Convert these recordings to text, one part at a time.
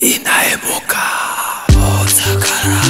inahemuka Ozakara.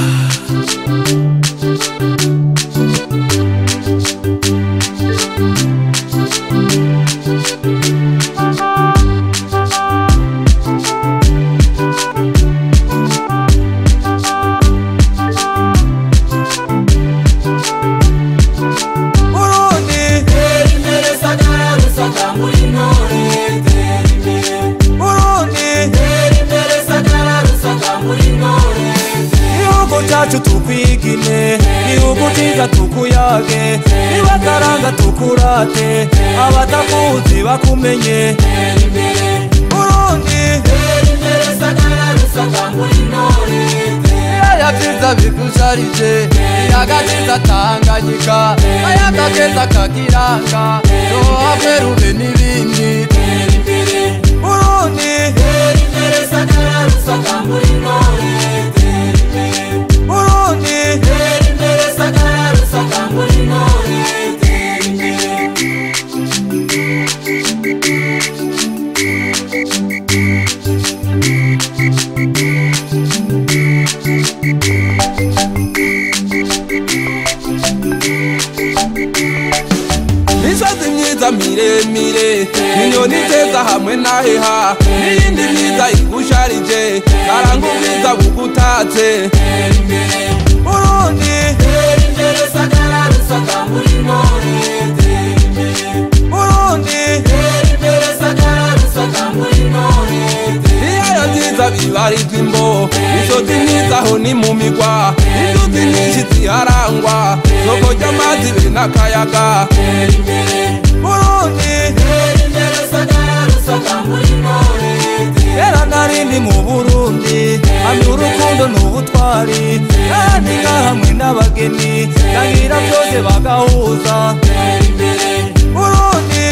Chacu tukwigine niugutiga tukuyage nibakaranga tukurate abatakuzi bakumenye Burundi yavyiza bigusharije yagatiza Tanganyika ayakageza kagiranga yohaverube n'ibindi Burundi Misozi myiza miremire inyoni nziza hamwe naheha n'iyindi myiza igusharije karanga ubwiza bugutatse Burundi iyayo nziza bibarizwa imbo misozi myiza ho ni mu migwa inzuzi nyinshi ziharangwa soko ry'amazi be n'akayaga Burundi era narindi mu Burundi hamwe urukundo n'ubutwari kandi hamwe n'abageni nagira byose bagahuza Burundi